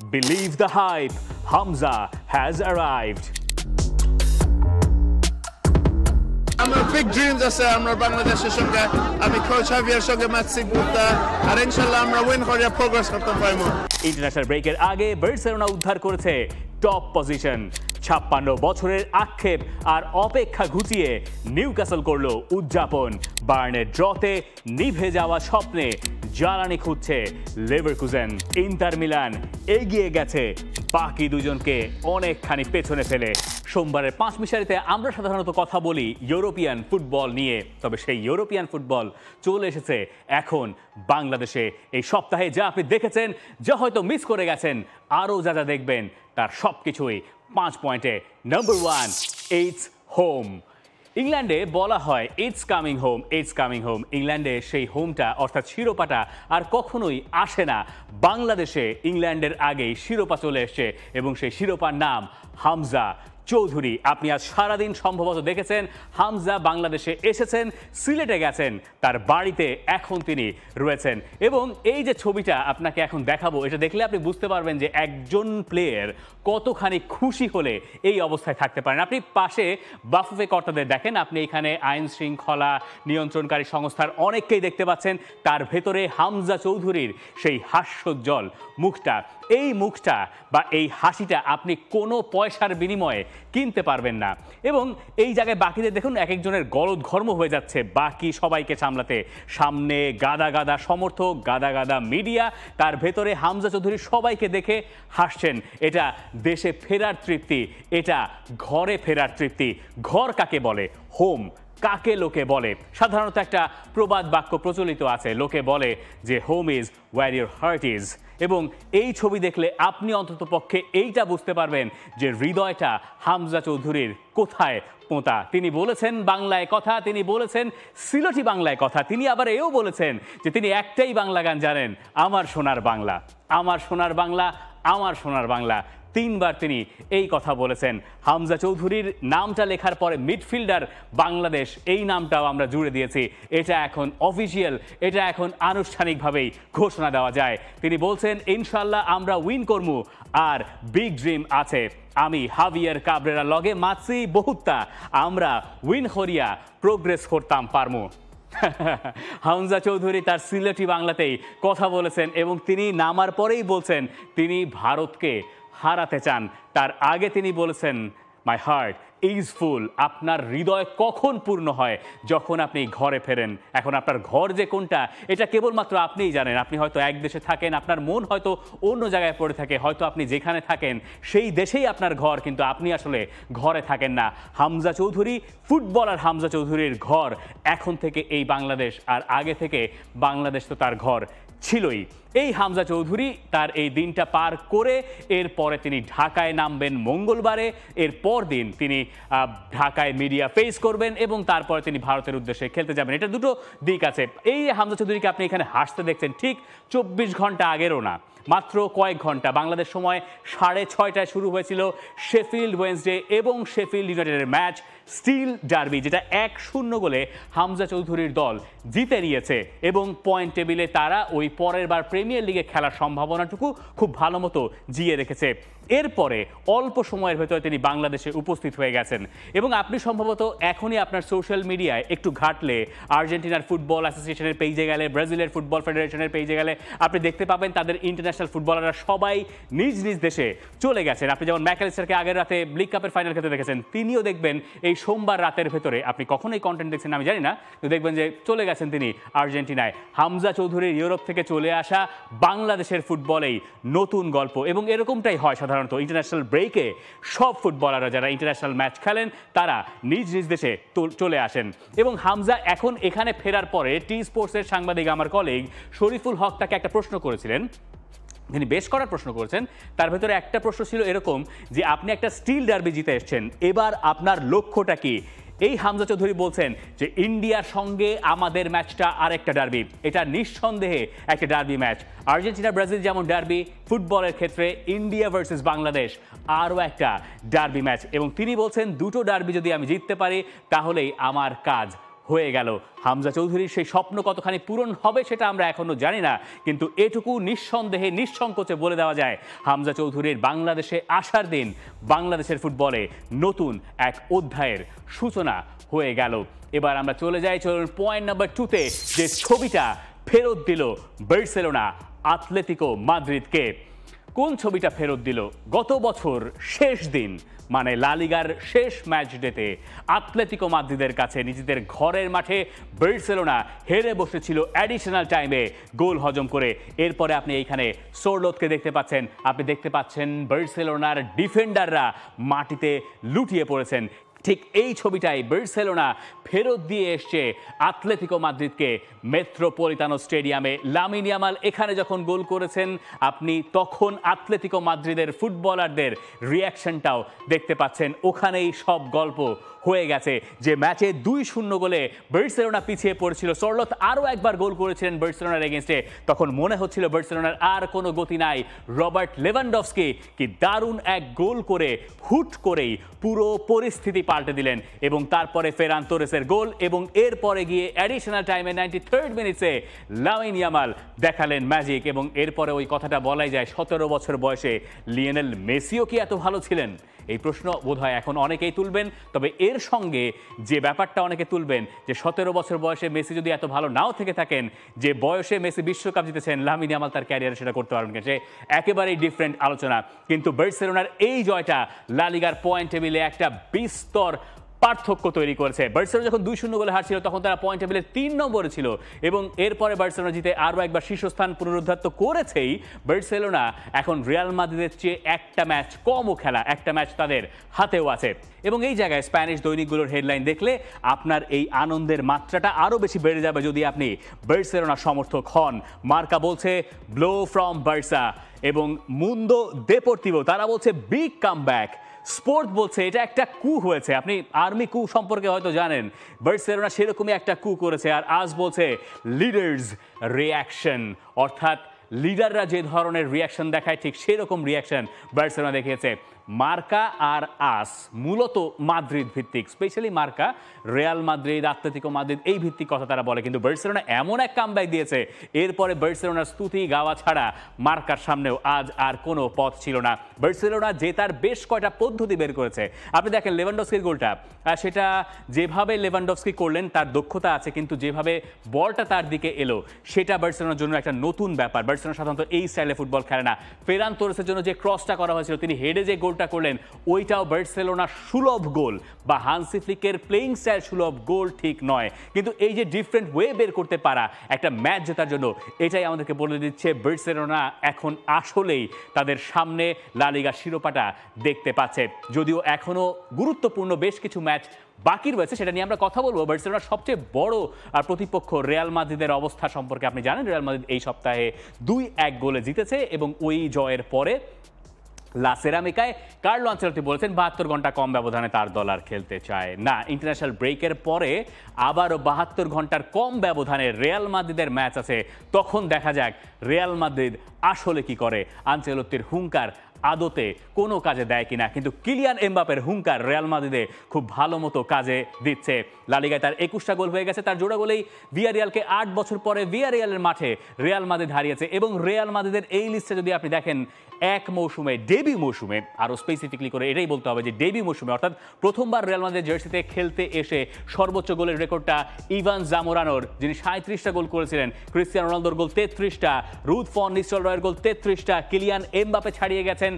Believe the hype, Hamza has arrived. আমার big dreams আছে আমরা বাংলাদেশের সঙ্গে আমি কোচ হাভিয়ার সঙ্গে ম্যাচ শিখবো আর ইনশাআল্লাহ আমরা উইন করে প্রোগ্রেস করতে পারবো ইন্টারন্যাশনাল ব্রেকের আগে বার্সেলোনা উদ্ধার করেছে টপ পজিশন 56 বছরের আক্ষেপ আর অপেক্ষা ঘুচিয়ে নিউক্যাসল করলো উদযাপন বায়ার্নের ড্রতে নিভে যাওয়া স্বপ্নে জ্বালানি খুঁজছে লেভারকুজেন ইন্টার মিলান এগিয়ে গেছে বাকি দুজনকে অনেকখানি পেছনে ফেলে সোমবারের 5 মিশারিতে আমরা সাধারণত কথা বলি ইউরোপিয়ান ফুটবল নিয়ে তবে সেই ইউরোপিয়ান ফুটবল চলে এসেছে এখন বাংলাদেশে এই সপ্তাহে যা আপনি দেখেছেন যা হয়তো মিস করে গেছেন আরও যা যা দেখবেন তার সব কিছুই 5 পয়েন্টে নাম্বার 1 ইটস হোম ইংল্যান্ডে বলা হয় ইটস কামিং হোম ইংল্যান্ডে সেই হোমটা অর্থাৎ শিরোপাটা আর কখনোই আসে না বাংলাদেশে ইংল্যান্ডের আগেই শিরোপা চলে এসছে এবং সেই শিরোপার নাম হামজা চৌধুরী আপনি আজ সারাদিন সম্ভবত দেখেছেন হামজা বাংলাদেশে এসেছেন সিলেটে গেছেন তার বাড়িতে এখন তিনি রয়েছেন এবং এই যে ছবিটা আপনাকে এখন দেখাবো এটা দেখলে আপনি বুঝতে পারবেন যে একজন প্লেয়ার কতখানি খুশি হলে এই অবস্থায় থাকতে পারেন আপনি পাশে বাফুফে কর্তাদের দেখেন আপনি এখানে আইন শৃঙ্খলা নিয়ন্ত্রণকারী সংস্থার অনেককেই দেখতে পাচ্ছেন তার ভেতরে হামজা চৌধুরীর সেই হাস্যোজ্জ্বল মুখটা এই মুখটা বা এই হাসিটা আপনি কোনো পয়সার বিনিময়ে কিনতে পারবেন না এবং এই জায়গায় বাকিদের দেখুন এক একজনের গলদঘর্ম হয়ে যাচ্ছে বাকি সবাইকে সামলাতে সামনে গাদা গাদা সমর্থক গাদা গাদা মিডিয়া তার ভেতরে হামজা চৌধুরী সবাইকে দেখে হাসছেন এটা দেশে ফেরার তৃপ্তি এটা ঘরে ফেরার তৃপ্তি ঘর কাকে বলে হোম কাকে লোকে বলে সাধারণত একটা প্রবাদ বাক্য প্রচলিত আছে লোকে বলে যে home is wire your heart is এবং এই ছবি দেখলে আপনি অন্ততপক্ষে এইটা বুঝতে পারবেন যে হৃদয়টা হামজা চৌধুরীর কোথায় পোঁতা তিনি বলেছেন বাংলায় কথা তিনি বলেছেন সিলেটি বাংলায় কথা তিনি আবার এও বলেছেন যে তিনি একটাই বাংলা গান জানেন আমার সোনার বাংলা আমার সোনার বাংলা আমার সোনার বাংলা 3 বার তিনি এই কথা বলেছেন হামজা চৌধুরীর নামটা লেখার পরে মিডফিল্ডার বাংলাদেশ এই নামটাও আমরা জুড়ে দিয়েছি এটা এখন অফিসিয়াল এটা এখন আনুষ্ঠানিকভাবেই ঘোষণা দেওয়া যায় তিনি বলছেন ইনশাল্লাহ আমরা উইন করমু আর বিগ ড্রিম আছে আমি হাভিয়ার কাবরেরা লগে মাছি বহুত্তা আমরা উইন করিয়া প্রোগ্রেস করতাম পারমু হামজা চৌধুরী তার সিলেটি বাংলাতেই কথা বলেছেন এবং তিনি নামার পরেই বলছেন তিনি ভারতকে হারাতে চান তার আগে তিনি বলেছেন মাই হার্ট ইজ ফুল আপনার হৃদয় কখন পূর্ণ হয় যখন আপনি ঘরে ফেরেন এখন আপনার ঘর যে কোনটা এটা কেবলমাত্র আপনিই জানেন আপনি হয়তো এক দেশে থাকেন আপনার মন হয়তো অন্য জায়গায় পড়ে থাকে হয়তো আপনি যেখানে থাকেন সেই দেশেই আপনার ঘর কিন্তু আপনি আসলে ঘরে থাকেন না হামজা চৌধুরী ফুটবলার হামজা চৌধুরীর ঘর এখন থেকে এই বাংলাদেশ আর আগে থেকে বাংলাদেশ তো তার ঘর ছিলই এই হামজা চৌধুরী তার এই দিনটা পার করে এরপরে তিনি ঢাকায় নামবেন মঙ্গলবারে এরপর দিন তিনি ঢাকায় মিডিয়া ফেস করবেন এবং তারপরে তিনি ভারতের উদ্দেশ্যে খেলতে যাবেন এটা দুটো দিক আছে এই হামজা চৌধুরীকে আপনি এখানে হাসতে দেখছেন ঠিক 24 ঘন্টা আগেরও না মাত্র কয়েক ঘন্টা বাংলাদেশ সময় 6:30টায় শুরু হয়েছিল শেফিল্ড ওয়েডনেসডে এবং শেফিল্ড ইউনাইটেডের ম্যাচ স্টিল ডার্বি যেটা 1-0 গোলে হামজা চৌধুরীর দল জিতে নিয়েছে এবং পয়েন্ট টেবিলে তারা ওই পরের বার প্রিমিয়ার লিগে খেলার সম্ভাবনাটুকু খুব ভালো মতো জিয়ে রেখেছে এরপরে অল্প সময়ের ভেতরে তিনি বাংলাদেশে উপস্থিত হয়ে গেছেন এবং আপনি সম্ভবত এখনই আপনার সোশ্যাল মিডিয়ায় একটু ঘাটলে আর্জেন্টিনার ফুটবল অ্যাসোসিয়েশনের পেজে গেলে ব্রাজিলের ফুটবল ফেডারেশনের পেজে গেলে আপনি দেখতে পাবেন তাদের ইন্টারন্যাশনাল ফুটবলাররা সবাই নিজ নিজ দেশে চলে গেছেন আপনি যেমন ম্যাকঅ্যালিস্টারকে আগের রাতে লিগ কাপের ফাইনাল খেলতে দেখেছেন তিনিও দেখবেন এই সোমবার রাতের ভেতরে আপনি কখনোই কন্টেন্ট দেখছেন আমি জানি না তো দেখবেন যে চলে গেছেন তিনি আর্জেন্টিনায় হামজা চৌধুরীর ইউরোপ থেকে চলে আসা বাংলাদেশের ফুটবলেই নতুন গল্প এবং এরকমটাই হয় সাধারণত ইন্টারন্যাশনাল ব্রেকে সব ফুটবলাররা যারা ইন্টারন্যাশনাল ম্যাচ খেলেন তারা নিজ নিজ দেশে চলে আসেন এবং হামজা এখন এখানে ফেরার পরে টি স্পোর্টসের সাংবাদিক আমার কলিগ শরীফুল হক তাকে একটা প্রশ্ন করেছিলেন তিনি বেশ করার প্রশ্ন করেছেন তার ভেতরে একটা প্রশ্ন ছিল এরকম যে আপনি একটা স্টিল ডার্বি জিতে এসেছেন এবার আপনার লক্ষ্যটা কি এই হামজা চৌধুরী বলছেন যে ইন্ডিয়ার সঙ্গে আমাদের ম্যাচটা আরেকটা ডার্বি এটা নিঃসন্দেহে একটা ডার্বি ম্যাচ আর্জেন্টিনা ব্রাজিল যেমন ডার্বি ফুটবলের ক্ষেত্রে ইন্ডিয়া ভার্সেস বাংলাদেশ আরও একটা ডার্বি ম্যাচ এবং তিনি বলছেন দুটো ডার্বি যদি আমি জিততে পারি তাহলেই আমার কাজ হয়ে গেল। হামজা চৌধুরীর সেই স্বপ্ন কতখানি পূরণ হবে সেটা আমরা এখনো জানি না, কিন্তু এটুকু নিঃসন্দেহে নিঃসংকোচে বলে দেওয়া যায়, হামজা চৌধুরীর বাংলাদেশে আসার দিন বাংলাদেশের ফুটবলে নতুন এক অধ্যায়ের সূচনা হয়ে গেল। এবার আমরা চলে যাই, চলুন পয়েন্ট নাম্বার 2-তে, যে ছবিটা ফেরত দিল বার্সেলোনা আতলেতিকো মাদ্রিদকে। কোন ছবিটা ফেরত দিল? গত বছর শেষ দিন, মানে লা লিগার শেষ ম্যাচ ডেতে আতলেতিকো মাদ্রিদের কাছে নিজেদের ঘরের মাঠে বার্সেলোনা হেরে বসেছিল অ্যাডিশনাল টাইমে গোল হজম করে। এরপরে আপনি এইখানে সোরলোথকে দেখতে পাচ্ছেন, আপনি দেখতে পাচ্ছেন বার্সেলোনার ডিফেন্ডাররা মাটিতে লুটিয়ে পড়েছেন। ঠিক এই ছবিটাই বার্সেলোনা ফেরত দিয়ে এসছে আতলেতিকো মাদ্রিদকে মেট্রোপলিতানো স্টেডিয়ামে। লামিন ইয়ামাল এখানে যখন গোল করেছেন, আপনি তখন আতলেতিকো মাদ্রিদের ফুটবলারদের রিয়াকশনটাও দেখতে পাচ্ছেন। ওখানেই সব গল্প হয়ে গেছে যে ম্যাচে 2-0 গোলে বার্সেলোনা পিছিয়ে পড়েছিল। সোরলোথ আরও একবার গোল করেছিলেন বার্সেলোনার এগেনস্টে, তখন মনে হচ্ছিল বার্সেলোনার আর কোনো গতি নাই। রবার্ট লেভানডফস্কি কি দারুণ এক গোল করে হুট করেই পুরো পরিস্থিতি পাল্টে দিলেন, এবং তারপরে ফেরান তোরেসের গোল, এবং এরপরে গিয়ে অ্যাডিশনাল টাইমে 93rd মিনিটসে লামিন ইয়ামাল দেখালেন ম্যাজিক। এবং এরপরে ওই কথাটা বলাই যায়, 17 বছর বয়সে লিওনেল মেসিও কি এত ভালো ছিলেন? এই প্রশ্ন বোধহয় এখন অনেকেই তুলবেন। তবে এর সঙ্গে যে ব্যাপারটা অনেকে তুলবেন, যে 17 বছর বয়সে মেসি যদি এত ভালো নাও থেকে থাকেন, যে বয়সে মেসি বিশ্বকাপ জিতেছেন, লামিন ইয়ামাল তার ক্যারিয়ারে সেটা করতে পারবেন কিনা, সে একেবারেই ডিফারেন্ট আলোচনা। কিন্তু বার্সেলোনার এই জয়টা লা লিগার পয়েন্ট টেবিলে একটা বিস্তর পার্থক্য তৈরি করেছে। বার্সেলোনা যখন 2-0 গোলে হারছিল তখন তারা পয়েন্ট টেবিলে 3 নম্বরে ছিল, এবং এরপরে বার্সেলোনা জিতে আরও একবার শীর্ষস্থান পুনরুদ্ধার তো করেছেই। বার্সেলোনা এখন রিয়াল মাদ্রিদের চেয়ে একটা ম্যাচ কমও খেলা, একটা ম্যাচ তাদের হাতেও আছে। এবং এই জায়গায় স্প্যানিশ দৈনিকগুলোর হেডলাইন দেখলে আপনার এই আনন্দের মাত্রাটা আরও বেশি বেড়ে যাবে যদি আপনি বার্সেলোনা সমর্থক হন। মার্কা বলছে ব্লো ফ্রম বার্সা, এবং মুন্দো দেপোর্তিভো তারা বলছে বিগ কামব্যাক। স্পোর্ট বলছে এটা একটা কু হয়েছে। আপনি আর্মি কু সম্পর্কে হয়তো জানেন, বার্সেলোনা সেরকমই একটা কু করেছে। আর আজ বলছে লিডার্স রিয়াকশন, অর্থাৎ লিডাররা যে ধরনের রিয়াকশন দেখায় ঠিক সেরকম রিয়াকশন বার্সেলোনা দেখিয়েছে। মার্কা আর আস মূলত মাদ্রিদ ভিত্তিক, স্পেশালি মার্কা রিয়াল মাদ্রিদ, আতলেতিকো মাদ্রিদ এই ভিত্তিক কথা তারা বলে, কিন্তু বার্সেলোনা এমন এক কামব্যাক দিয়েছে, এরপরে বার্সেলোনার স্তুতি গাওয়া ছাড়া মার্কার সামনেও আজ আর কোনো পথ ছিল না। বার্সেলোনা যে তার বেশ কয়টা পদ্ধতি বের করেছে। আপনি দেখেন লেভানডফস্কির গোলটা, সেটা যেভাবে লেভানডফস্কি করলেন তার দক্ষতা আছে, কিন্তু যেভাবে বলটা তার দিকে এলো সেটা বার্সেলোনার জন্য একটা নতুন ব্যাপার। বার্সেলোনা সাধারণত এই স্টাইলে ফুটবল খেলে না। ফেরান তোরেসের জন্য যে ক্রসটা করা হয়েছিল, তিনি হেডে যে গোলটা করলেন, ওইটাও বার্সেলোনা সুলভ গোল, বা হান্সি ফ্লিকের প্লেইং স্টাইল সুলভ গোল ঠিক নয়, কিন্তু এই যে ডিফারেন্ট ওয়ে বের করতে পারা একটা ম্যাচ জেতার জন্য, এটাই আমাদেরকে বলে দিচ্ছে বার্সেলোনা এখন আসলেই তাদের সামনে লা লিগার শিরোপাটা দেখতে পাচ্ছে। যদিও এখনো গুরুত্বপূর্ণ বেশ কিছু ম্যাচ বাকি রয়েছে, সেটা নিয়ে আমরা কথা বলবো। বার্সেলোনার সবচেয়ে বড় প্রতিপক্ষ রিয়াল মাদ্রিদের অবস্থা সম্পর্কে আপনি জানেন, রিয়াল মাদ্রিদ এই সপ্তাহে 2-1 গোলে জিতেছে, এবং ওই জয়ের পরে লা সেরামিকায় কার্লো আনচেলত্তি বলেছেন 72 ঘন্টা কম ব্যবধানে তার দল আর খেলতে চায় না। ইন্টারন্যাশনাল ব্রেকের পরে আবারও 72 ঘন্টার কম ব্যবধানে রিয়াল মাদ্রিদের ম্যাচ আছে, তখন দেখা যাক রিয়াল মাদ্রিদ আসলে কি করে। আনচেলত্তির হুঙ্কার আদতে কোনো কাজে দেয় কিনা, কিন্তু কিলিয়ান এমবাপের হুঙ্কার রিয়াল মাদ্রিদে খুব ভালো মতো কাজে দিচ্ছে। লা লিগায় তার 21টা গোল হয়ে গেছে, তার জোড়া গোলেই ভিয়ারিয়ালকে 8 বছর পরে ভিয়ারিয়ালের মাঠে রিয়াল মাদ্রিদ হারিয়েছে। এবং রিয়াল মাদ্রিদের এই লিস্টে যদি আপনি দেখেন, এক মৌসুমে, ডেবিউ মৌসুমে, আরও স্পেসিফিকলি করে এটাই বলতে হবে যে ডেবিউ মৌসুমে, অর্থাৎ প্রথমবার রিয়াল মাদ্রিদ জার্সিতে খেলতে এসে সর্বোচ্চ গোলের রেকর্ডটা ইভান জামোরানোর, যিনি 37টা গোল করেছিলেন। ক্রিস্টিয়ানো রোনালদোর গোল 33টা, রুথ ফন নিস্টেলরয়ের গোল 33টা, কিলিয়ান এমবাপে ছাড়িয়ে গেছেন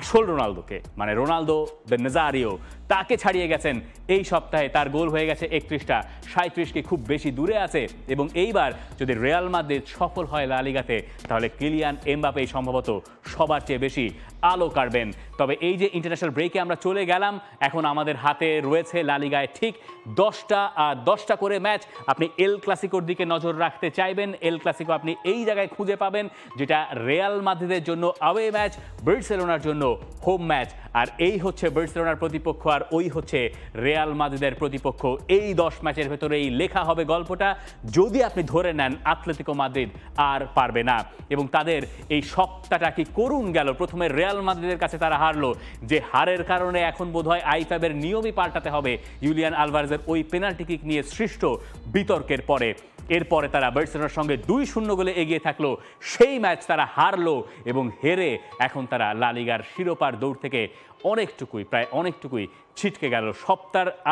আসল রোনালদোকে, মানে রোনালদো দ্য নাজারিও, তাকে ছাড়িয়ে গেছেন এই সপ্তাহে। তার গোল হয়ে গেছে 31টা, 37 কি খুব বেশি দূরে আছে। এবং এইবার যদি রিয়াল মাদ্রিদ সফল হয় লা লিগাতে, তাহলে কিলিয়ান এমবাপে সম্ভবত সবার চেয়ে বেশি আলো কাটবেন। তবে এই যে ইন্টারন্যাশনাল ব্রেকে আমরা চলে গেলাম, এখন আমাদের হাতে রয়েছে লা লিগায় ঠিক 10টা করে ম্যাচ। আপনি এল ক্লাসিকোর দিকে নজর রাখতে চাইবেন, এল ক্লাসিকো আপনি এই জায়গায় খুঁজে পাবেন, যেটা রিয়াল মাদ্রিদের জন্য আওয়ে ম্যাচ, বার্সেলোনার জন্য হোম ম্যাচ। আর এই হচ্ছে বার্সেলোনার প্রতিপক্ষ এবার ওই হচ্ছে রিয়াল মাদ্রিদের প্রতিপক্ষ। এই 10 ম্যাচের ভেতরেই লেখা হবে গল্পটা, যদি আপনি ধরে নেন আতলেতিকো মাদ্রিদ আর পারবে না। এবং তাদের এই সপ্তাহটা কি করুণ গেল। প্রথমে রিয়াল মাদ্রিদের কাছে তারা হারলো, যে হারের কারণে এখন বোধহয় আইফ্যাবের নিয়মই পাল্টাতে হবে জুলিয়ান আলভারেজের ওই পেনাল্টি কিক নিয়ে সৃষ্ট বিতর্কের পরে। এরপরে তারা বার্সেলোনার সঙ্গে 2-0 গোলে এগিয়ে থাকলো, সেই ম্যাচ তারা হারলো এবং হেরে এখন তারা লা লিগার শিরোপার দৌড় থেকে প্রায় অনেকটুকুই ছিটকে গেল।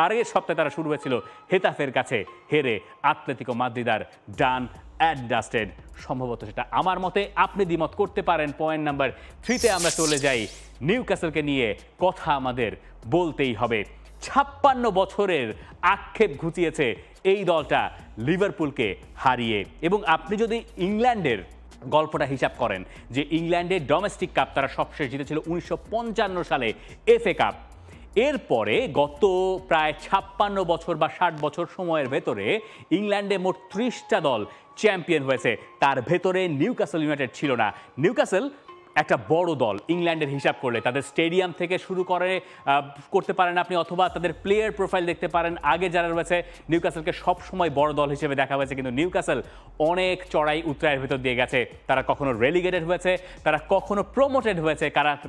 আগের সপ্তাহে তারা শুরু হয়েছিল হেতাফের কাছে হেরে, আতলেতিকো মাদ্রিদ আর ডান অ্যাডজাস্টেড। সম্ভবত সেটা আমার মতে, আপনি দ্বিমত করতে পারেন। পয়েন্ট নাম্বার 3-তে আমরা চলে যাই। নিউক্যাসলকে নিয়ে কথা আমাদের বলতেই হবে। 56 বছরের আক্ষেপ ঘুচিয়েছে এই দলটা লিভারপুলকে হারিয়ে। এবং আপনি যদি ইংল্যান্ডের গল্পটা হিসাব করেন, যে ইংল্যান্ডের ডোমেস্টিক কাপ তারা সবশেষ জিতেছিল 1955 সালে এফএ কাপ। এরপরে গত প্রায় 56 বছর বা 60 বছর সময়ের ভেতরে ইংল্যান্ডে মোট 30টা দল চ্যাম্পিয়ন হয়েছে, তার ভেতরে নিউক্যাসল ইউনাইটেড ছিল না। নিউক্যাসল একটা বড় দল ইংল্যান্ডের হিসাব করলে, তাদের স্টেডিয়াম থেকে শুরু করতে পারেন আপনি, অথবা তাদের প্লেয়ার প্রোফাইল দেখতে পারেন। আগে যারা রয়েছে নিউক্যাসলকে সবসময় বড় দল হিসেবে দেখা হয়েছে, কিন্তু নিউক্যাসল অনেক চড়াই উতরাইয়ের ভেতর দিয়ে গেছে। তারা কখনো রেলিগেটেড হয়েছে, তারা কখনো প্রমোটেড হয়েছে,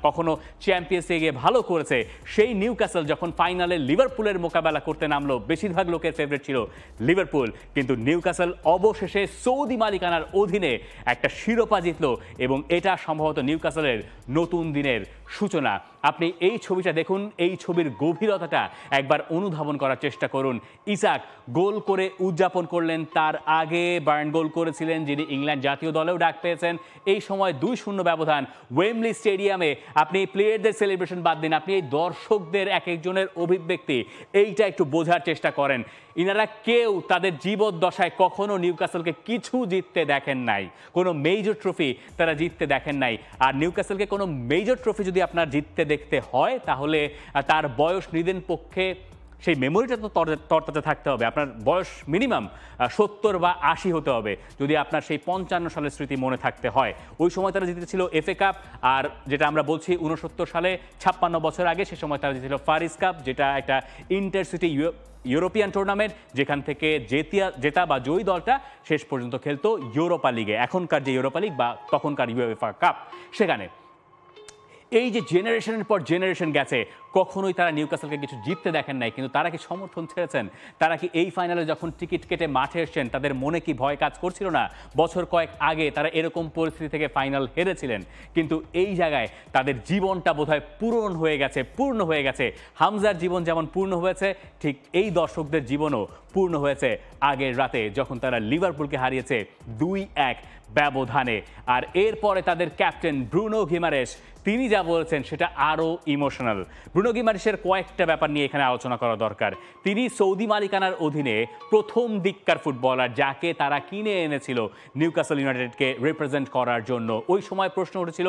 কখনো চ্যাম্পিয়ন্স লিগে ভালো করেছে। সেই নিউক্যাসল যখন ফাইনালে লিভারপুলের মোকাবেলা করতে নামলো, বেশিরভাগ লোকের ফেভারিট ছিল লিভারপুল, কিন্তু নিউক্যাসল অবশেষে সৌদি মালিকানার অধীনে একটা শিরোপা জিতলো এবং এটা সম্ভবত নিউক্যাসলের নতুন দিনের সূচনা। আপনি এই ছবিটা দেখুন, এই ছবির গভীরতাটা একবার অনুধাবন করার চেষ্টা করুন। ইসাক গোল করে উদযাপন করলেন, তার আগে বার্ন গোল করেছিলেন, যিনি ইংল্যান্ড জাতীয় দলেও ডাক পেয়েছেন। এই সময় 2-0 ব্যবধান ওয়েমলি স্টেডিয়ামে। আপনি প্লেয়ারদের সেলিব্রেশন বাদ দিন, আপনি এই দর্শকদের এক একজনের অভিব্যক্তি, এইটা একটু বোঝার চেষ্টা করেন। ইনারা কেউ তাদের জীবদ্দশায় কখনো নিউক্যাসলকে কিছু জিততে দেখেন নাই, কোনো মেজর ট্রফি তারা জিততে দেখেন নাই। আর নিউক্যাসলকে কোনো মেজর ট্রফি যদি আপনার জিততে দেখতে হয়, তাহলে তার বয়স নিদেন পক্ষে সেই মেমোরিটা তো তরতাজা থাকতে হবে। আপনার বয়স মিনিমাম 70 বা 80 হতে হবে, যদি আপনার সেই 55 সালের স্মৃতি মনে থাকতে হয়। ওই সময় তারা জিতেছিল এফএ কাপ, আর যেটা আমরা বলছি 69 সালে 56 বছর আগে, সে সময় তারা জিতেছিল ফারিস কাপ, যেটা একটা ইন্টারসিটি ইউরোপিয়ান টুর্নামেন্ট, যেখান থেকে জেতা বা জয়ী দলটা শেষ পর্যন্ত খেলতো ইউরোপা লিগে, এখনকার যে ইউরোপা লিগ বা তখনকার ইউএফএ কাপ। সেখানে এই যে জেনারেশনের পর জেনারেশন গেছে, কখনোই তারা নিউক্যাসলকে কিছু জিততে দেখেন নাই। কিন্তু তারা কি সমর্থন ছেড়েছেন? তারা কি এই ফাইনালে যখন টিকিট কেটে মাঠে এসেছেন, তাদের মনে কি ভয় কাজ করছিল না? বছর কয়েক আগে তারা এরকম পরিস্থিতি থেকে ফাইনাল হেরেছিলেন, কিন্তু এই জায়গায় তাদের জীবনটা বোধহয় পূর্ণ হয়ে গেছে। হামজার জীবন যেমন পূর্ণ হয়েছে, ঠিক এই দর্শকদের জীবনও পূর্ণ হয়েছে আগের রাতে, যখন তারা লিভারপুলকে হারিয়েছে 2-1 ব্যবধানে। আর এরপরে তাদের ক্যাপ্টেন ব্রুনো গিমারেস, তিনি যা বলেছেন সেটা আরও ইমোশনাল। ব্রুনো গিমারেসের কয়েকটা ব্যাপার নিয়ে এখানে আলোচনা করা দরকার। তিনি সৌদি মালিকানার অধীনে প্রথম দিককার ফুটবলার, যাকে তারা কিনে এনেছিল নিউক্যাসল ইউনাইটেডকে রিপ্রেজেন্ট করার জন্য। ওই সময় প্রশ্ন উঠেছিল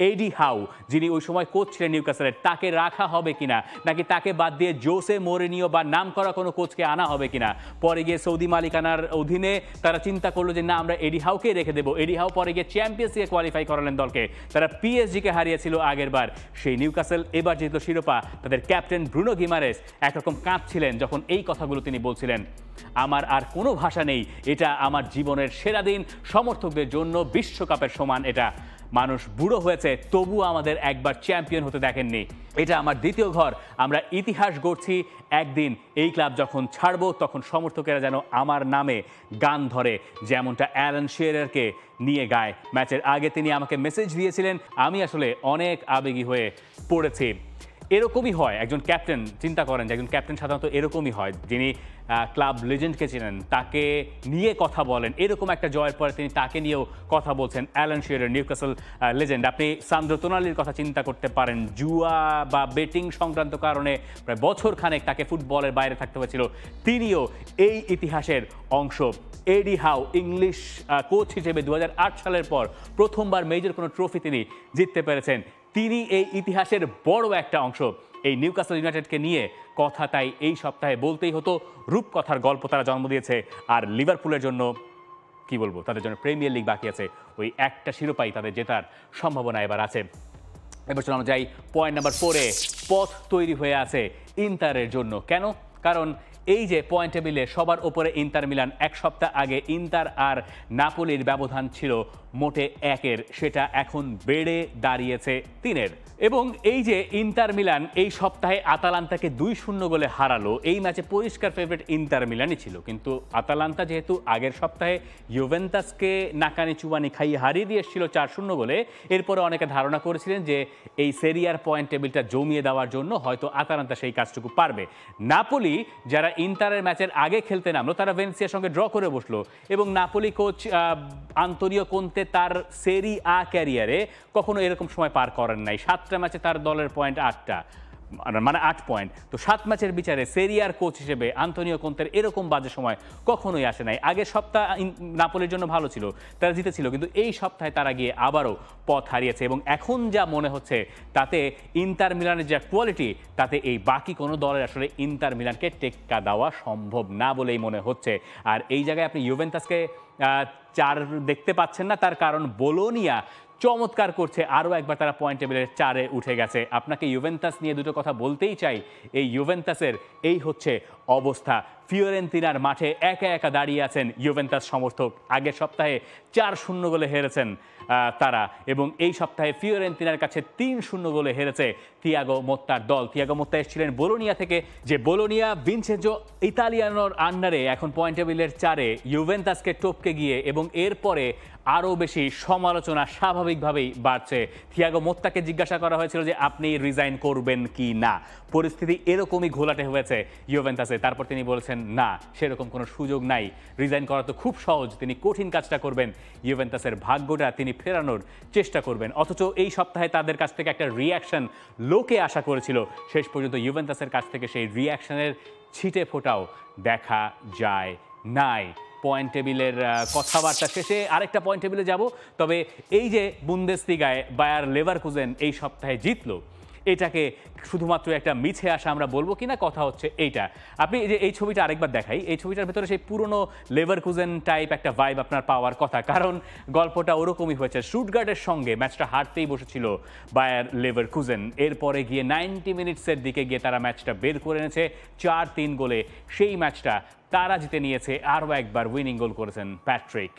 এডি হাউ, যিনি ওই সময় কোচ ছিলেন নিউক্যাসলের, তাকে রাখা হবে কিনা, নাকি তাকে বাদ দিয়ে জোসে মোরিনিও বা নাম করা কোনো কোচকে আনা হবে কিনা। পরে গিয়ে সৌদি মালিকানার অধীনে তারা চিন্তা করলো যে না, আমরা এডি হাউকে রেখে দেবো। এডি হাউ পরে গিয়ে চ্যাম্পিয়ন্স লিগে কোয়ালিফাই করালেন দলকে, তারা পিএসজিকে হারিয়েছিল আগের বার। সেই নিউক্যাসল এবার জিতল শিরোপা। তাদের ক্যাপ্টেন ব্রুনো গিমারেস একরকম কাঁদছিলেন যখন এই কথাগুলো তিনি বলছিলেন। আমার আর কোনো ভাষা নেই, এটা আমার জীবনের সেরা দিন, সমর্থকদের জন্য বিশ্বকাপের সমান এটা। মানুষ বুড়ো হয়েছে, তবুও আমাদের একবার চ্যাম্পিয়ন হতে দেখেননি। এটা আমার দ্বিতীয় ঘর, আমরা ইতিহাস গড়ছি। একদিন এই ক্লাব যখন ছাড়বো, তখন সমর্থকেরা যেন আমার নামে গান ধরে, যেমনটা অ্যালান শিরারকে নিয়ে গায়। ম্যাচের আগে তিনি আমাকে মেসেজ দিয়েছিলেন, আমি আসলে অনেক আবেগী হয়ে পড়েছি। এরকমই হয় একজন ক্যাপ্টেন। চিন্তা করেন যে একজন ক্যাপ্টেন সাধারণত এরকমই হয়, যিনি ক্লাব লেজেন্ডকে চেনেন, তাকে নিয়ে কথা বলেন। এরকম একটা জয়ের পরে তিনি তাকে নিয়েও কথা বলছেন। অ্যালান শিরার, নিউক্যাসল লেজেন্ড। আপনি সান্দ্রো তোনালির কথা চিন্তা করতে পারেন, জুয়া বা বেটিং সংক্রান্ত কারণে প্রায় বছর খানেক তাকে ফুটবলের বাইরে থাকতে হয়েছিল। তিনিও এই ইতিহাসের অংশ। এডি হাউ ইংলিশ কোচ হিসেবে 2008 সালের পর প্রথমবার মেজর কোনো ট্রফি তিনি জিততে পেরেছেন। তিনি এই ইতিহাসের বড় একটা অংশ। এই নিউক্যাসল ইউনাইটেডকে নিয়ে কথা তাই এই সপ্তাহে বলতেই হতো। রূপকথার গল্প তারা জন্ম দিয়েছে, আর লিভারপুলের জন্য কি বলবো, তাদের জন্য প্রিমিয়ার লিগ বাকি আছে। ওই একটা শিরোপাই তাদের জেতার সম্ভাবনা এবার আছে। এবার চলো আমরা যাই পয়েন্ট নাম্বার 4-এ। পথ তৈরি হয়ে আছে ইন্টারের জন্য। কেন? কারণ এই যে পয়েন্ট টেবিলে সবার ওপরে ইন্টার মিলান, এক সপ্তাহ আগে ইন্টার আর নাপোলির ব্যবধান ছিল মোটে 1-এর, সেটা এখন বেড়ে দাঁড়িয়েছে 3-এর। এবং এই যে ইন্টার মিলান এই সপ্তাহে আতালান্তাকে 2-0 গোলে হারালো, এই ম্যাচে পরিষ্কার ফেভারিট ইন্টার মিলানই ছিল। কিন্তু আতালান্তা যেহেতু আগের সপ্তাহে ইউভেন্টাসকে নাকানি চুবানি খাইয়ে হারিয়ে দিয়ে এসেছিল 4-0 গোলে, এরপরে অনেকে ধারণা করেছিলেন যে এই সেরিয়ার পয়েন্ট টেবিলটা জমিয়ে দেওয়ার জন্য হয়তো আতালান্তা সেই কাজটুকু পারবে। নাপোলি যারা ইন্টারের ম্যাচের আগে খেলতে নামলো তারা ভেনেসিয়ার সঙ্গে ড্র করে বসলো, এবং নাপোলি কোচ আন্তোনিও কোন্তে তার সেরি আ ক্যারিয়ারে কখনো এরকম সময় পার করেন নাই। 7টা ম্যাচে তার দলের পয়েন্ট 8টা, মানে 8 পয়েন্ট। তো 7 ম্যাচের বিচারে সেরিয়ার কোচ হিসেবে আন্তোনিও কোন্তের এরকম বাজে সময় কখনোই আসে নাই। আগের সপ্তাহ নাপোলির জন্য ভালো ছিল, তারা জিতেছিল, কিন্তু এই সপ্তাহে তারা গিয়ে আবারও পথ হারিয়েছে। এবং এখন যা মনে হচ্ছে তাতে ইন্টার মিলানের যা কোয়ালিটি, তাতে এই বাকি কোনো দলের আসলে ইন্টার মিলানকে টেক্কা দেওয়া সম্ভব না বলেই মনে হচ্ছে। আর এই জায়গায় আপনি ইউভেন্টাসকে 4 দেখতে পাচ্ছেন না, তার কারণ বোলোনিয়া চমৎকার করছে, আরও একবার তারা পয়েন্ট টেবিলের 4-এ উঠে গেছে। আপনাকে ইউভেন্টাস নিয়ে দুটো কথা বলতেই চাই। এই ইউভেন্টাসের এই হচ্ছে অবস্থা। ফিওরেন্তিনার মাঠে একা একা দাঁড়িয়ে আছেন ইউভেন্টাস সমর্থক। আগের সপ্তাহে 4-0 গোলে হেরেছেন তারা, এবং এই সপ্তাহে ফিওরেন্তিনার কাছে 3-0 গোলে হেরেছে থিয়াগো মোত্তার দল। থিয়াগো মোত্তা এসেছিলেন বোলোনিয়া থেকে, যে বোলোনিয়া ভিনচেঞ্জো ইতালিয়ানোর আন্ডারে এখন পয়েন্ট টেবিলের 4-এ ইউভেন্টাসকে টপকে গিয়ে, এবং এরপরে আরও বেশি সমালোচনা স্বাভাবিকভাবেই বাড়ছে। থিয়াগো মোত্তাকে জিজ্ঞাসা করা হয়েছিল যে আপনি রিজাইন করবেন কি না, পরিস্থিতি এরকমই ঘোলাটে হয়েছে ইউভেন্টাসে। তারপর তিনি বলেছেন না, সেরকম কোনো সুযোগ নাই, রিজাইন করা তো খুব সহজ, তিনি কঠিন কাজটা করবেন, ইউভেন্টাসের ভাগ্যটা তিনি ফেরানোর চেষ্টা করবেন। অথচ এই সপ্তাহে তাদের কাছ থেকে একটা রিয়াকশন লোকে আশা করেছিল, শেষ পর্যন্ত ইউভেন্টাসের কাছ থেকে সেই রিয়াকশনের ছিটে ফোটাও দেখা যায় নাই। পয়েন্ট টেবিলের কথাবার্তা শেষে আরেকটা পয়েন্ট টেবিলে যাব। তবে এই যে বুন্দেসলিগায় বায়ার লেভারকুজেন এই সপ্তাহে জিতলো, এটাকে শুধুমাত্র একটা মিছে আসা আমরা বলবো কিনা, কথা হচ্ছে এইটা। আপনি যে এই ছবিটা আরেকবার দেখাই, এই ছবিটার ভেতরে সেই পুরনো লেভারকুজেন টাইপ একটা ভাইব আপনার পাওয়ার কথা, কারণ গল্পটা ওরকমই হয়েছে। স্টুটগার্টের সঙ্গে ম্যাচটা হারতেই বসেছিল বায়ার লেভারকুজেন, এরপরে গিয়ে 90 মিনিটসের দিকে গিয়ে তারা ম্যাচটা বের করে এনেছে 4-3 গোলে। সেই ম্যাচটা তারা জিতে নিয়েছে, আরও একবার উইনিং গোল করেছেন প্যাট্রিক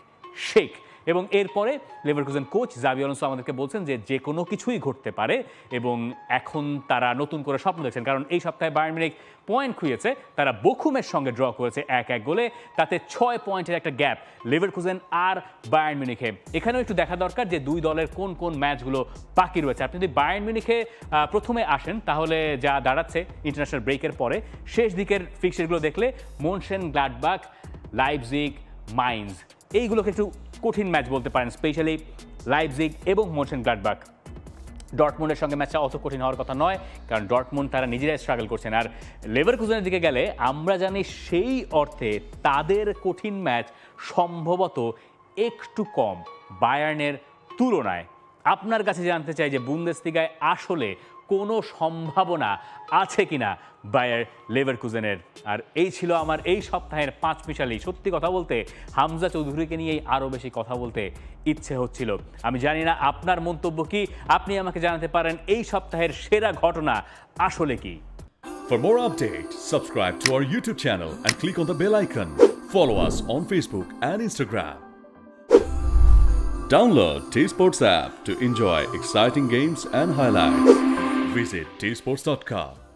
শেক। এবং এরপরে লেভারকুজেন কোচ জাভি আলোনসো আমাদেরকে বলছেন যে যে কোনো কিছুই ঘটতে পারে, এবং এখন তারা নতুন করে স্বপ্ন দেখছেন। কারণ এই সপ্তাহে বায়ার্ন মিউনিখ পয়েন্ট খুঁজেছে, তারা বোখুমের সঙ্গে ড্র করেছে 1-1 গোলে, তাতে 6 পয়েন্টের একটা গ্যাপ লেভারকুজেন আর বায়ার্ন মিউনিখে। এখানেও একটু দেখা দরকার যে দুই দলের কোন কোন ম্যাচগুলো বাকি রয়েছে। আপনি যদি বায়ার্ন মিউনিখে প্রথমে আসেন, তাহলে যা দাঁড়াচ্ছে ইন্টারন্যাশনাল ব্রেকের পরে শেষ দিকের ফিক্সচারগুলো দেখলে মনশেন গ্লাডবাখ, লাইপজিগ, মাইন্স, এইগুলোকে একটু কঠিন ম্যাচ বলতে পারেন, স্পেশালি লাইপজিগ এবং মনশেন গ্লাডবাখ। ডর্টমুন্ডের সঙ্গে ম্যাচটা অত কঠিন হওয়ার কথা নয়, কারণ ডর্টমুন্ড তারা নিজেরাই স্ট্রাগল করছেন। আর লেভারকুজেনের দিকে গেলে আমরা জানি সেই অর্থে তাদের কঠিন ম্যাচ সম্ভবত একটু কম বায়ার্নের তুলনায়। আপনার কাছে জানতে চাই যে বুন্দেসলিগায় আসলে কোনো সম্ভাবনা আছে কিনা বায়ার লেভারকুজেনের। আর এই ছিল আমার এই সপ্তাহের 5 মিশালি। সত্যি কথা বলতে হামজা চৌধুরীকে নিয়েই আরও বেশি কথা বলতে ইচ্ছে হচ্ছিল। আমি জানি না আপনার মন্তব্য কি, আপনি আমাকে জানাতে পারেন এই সপ্তাহের সেরা ঘটনা আসলে কি। For more updates, subscribe to our YouTube channel and click on the bell icon. Follow us on Facebook and Instagram. Download T-Sports app to enjoy exciting games and highlights. Visit tsports.com.